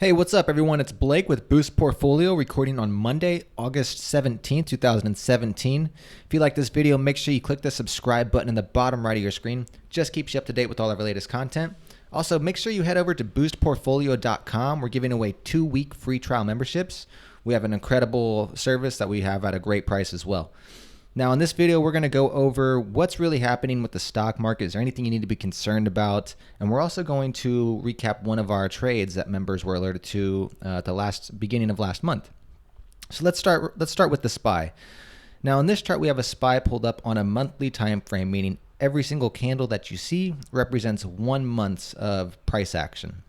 Hey, what's up, everyone? It's Blake with Boost Portfolio, recording on Monday, August 17th, 2017. If you like this video, make sure you click the subscribe button in the bottom right of your screen. Just keeps you up to date with all of our latest content. Also, make sure you head over to boostportfolio.com. We're giving away 2-week free trial memberships. We have an incredible service that we have at a great price as well. Now, in this video, we're going to go over what's really happening with the stock market. Is there anything you need to be concerned about? And we're also going to recap one of our trades that members were alerted to at the beginning of last month. So let's start with the SPY. Now, in this chart, we have a SPY pulled up on a monthly time frame, meaning every single candle that you see represents 1 month of price action.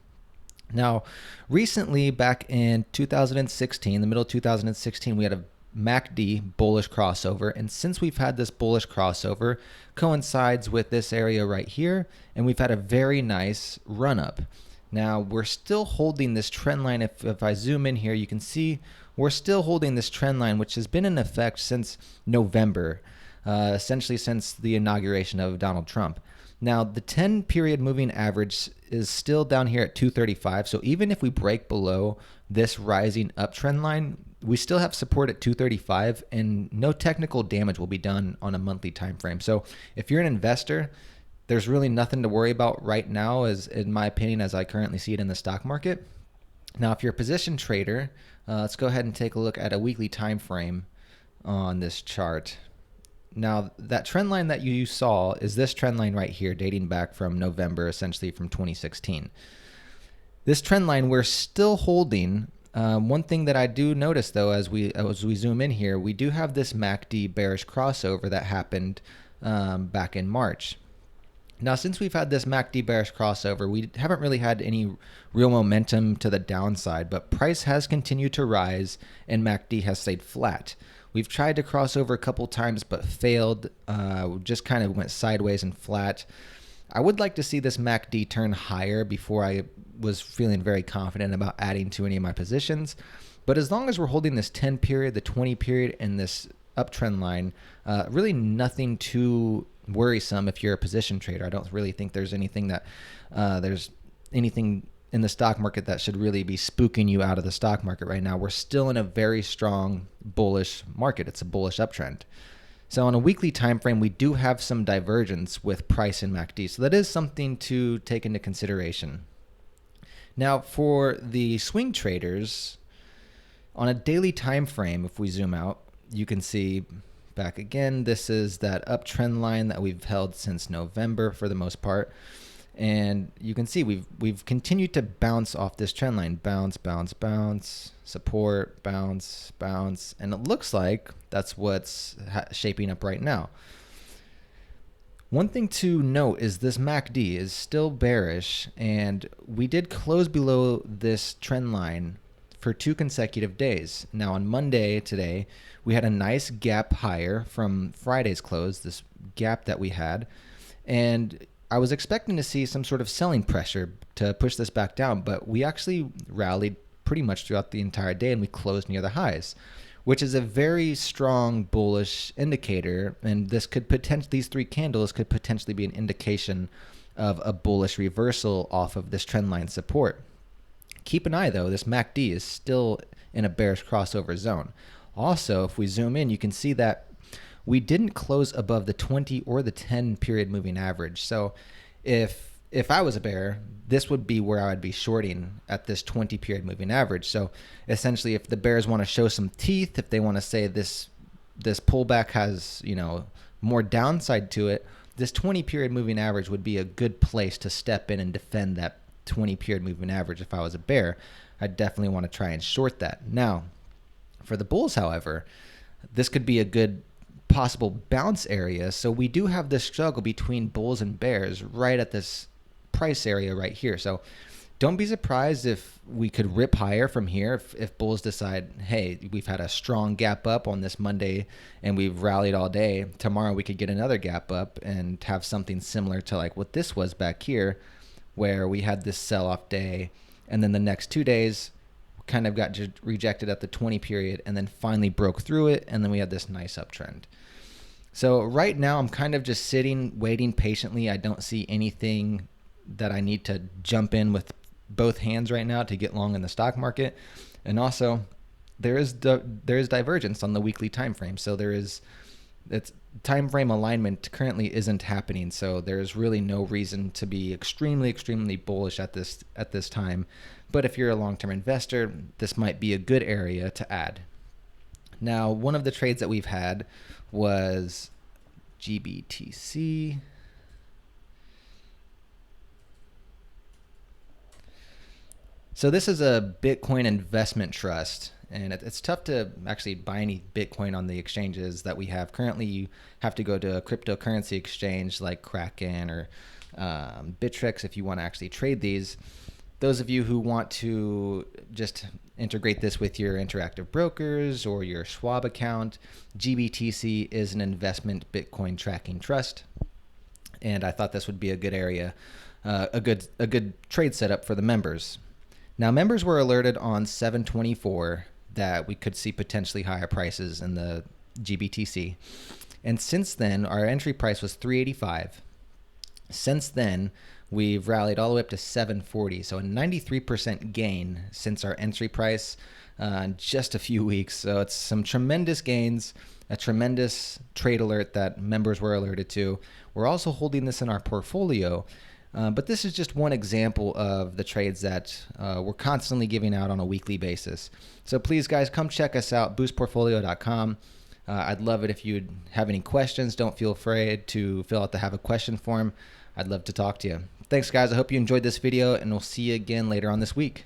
Now, recently, back in 2016, the middle of 2016, we had a MACD bullish crossover, and since we've had this bullish crossover, coincides with this area right here, and we've had a very nice run up. Now we're still holding this trend line. If I zoom in here, you can see we're still holding this trend line, which has been in effect since November, essentially since the inauguration of Donald Trump. Now the 10-period moving average is still down here at 235, so even if we break below this rising uptrend line, we still have support at 235, and no technical damage will be done on a monthly time frame. So if you're an investor, there's really nothing to worry about right now, as in my opinion, as I currently see it in the stock market. Now, if you're a position trader, let's go ahead and take a look at a weekly time frame on this chart. Now, that trend line that you saw is this trend line right here, dating back from November, essentially from 2016. This trend line we're still holding. One thing that I do notice, though, as we zoom in here, we do have this MACD bearish crossover that happened back in March. Now, since we've had this MACD bearish crossover, we haven't really had any real momentum to the downside, but price has continued to rise and MACD has stayed flat. We've tried to cross over a couple times but failed, just kind of went sideways and flat. I would like to see this MACD turn higher before I was feeling very confident about adding to any of my positions. But as long as we're holding this 10 period, the 20 period, and this uptrend line, really nothing too worrisome if you're a position trader. I don't really think there's anything in the stock market that should really be spooking you out of the stock market right now. We're still in a very strong bullish market. It's a bullish uptrend. So on a weekly time frame, we do have some divergence with price and MACD. So that is something to take into consideration. Now, for the swing traders, on a daily time frame, if we zoom out, you can see back again, this is that uptrend line that we've held since November for the most part. And you can see we've continued to bounce off this trend line. Bounce, bounce, bounce, support, bounce, bounce. And it looks like that's what's shaping up right now. One thing to note is this MACD is still bearish, and we did close below this trend line for 2 consecutive days. Now on Monday today, we had a nice gap higher from Friday's close, this gap that we had, and I was expecting to see some sort of selling pressure to push this back down, but we actually rallied pretty much throughout the entire day, and we closed near the highs, which is a very strong bullish indicator. And this could these 3 candles could potentially be an indication of a bullish reversal off of this trend line support. Keep an eye, though, this MACD is still in a bearish crossover zone. Also, if we zoom in, you can see that we didn't close above the 20 or the 10 period moving average. So if I was a bear, this would be where I would be shorting at this 20 period moving average. So essentially, if the bears want to show some teeth, if they want to say this pullback has, more downside to it, this 20 period moving average would be a good place to step in and defend that 20 period moving average. If I was a bear, I'd definitely want to try and short that. Now, for the bulls, however, this could be a good possible bounce area. So we do have this struggle between bulls and bears right at this price area right here. So don't be surprised if we could rip higher from here. If bulls decide, hey, we've had a strong gap up on this Monday and we've rallied all day, tomorrow we could get another gap up and have something similar to like what this was back here, where we had this sell-off day, and then the next 2 days kind of got rejected at the 20 period and then finally broke through it, and then we had this nice uptrend. So right now I'm kind of just sitting, waiting patiently. I don't see anything that I need to jump in with both hands right now to get long in the stock market. And also there is divergence on the weekly time frame. So it's time frame alignment currently isn't happening. So there's really no reason to be extremely bullish at this time. But if you're a long-term investor, this might be a good area to add. Now, one of the trades that we've had was Gbtc. So this is a Bitcoin investment trust, and it's tough to actually buy any Bitcoin on the exchanges that we have. Currently, you have to go to a cryptocurrency exchange like Kraken or Bittrex if you want to actually trade these. Those of you who want to just integrate this with your Interactive Brokers or your Schwab account, Gbtc is an investment Bitcoin tracking trust, and I thought this would be a good area, a good trade setup for the members. Now, members were alerted on 7/24 that we could see potentially higher prices in the Gbtc. And since then, our entry price was 385. Since then, we've rallied all the way up to 740. So a 93% gain since our entry price in just a few weeks. So it's some tremendous gains, a tremendous trade alert that members were alerted to. We're also holding this in our portfolio. But this is just one example of the trades that we're constantly giving out on a weekly basis. So please, guys, come check us out, boostportfolio.com. I'd love it if you'd have any questions. Don't feel afraid to fill out the have a question form. I'd love to talk to you. Thanks, guys. I hope you enjoyed this video, and we'll see you again later on this week.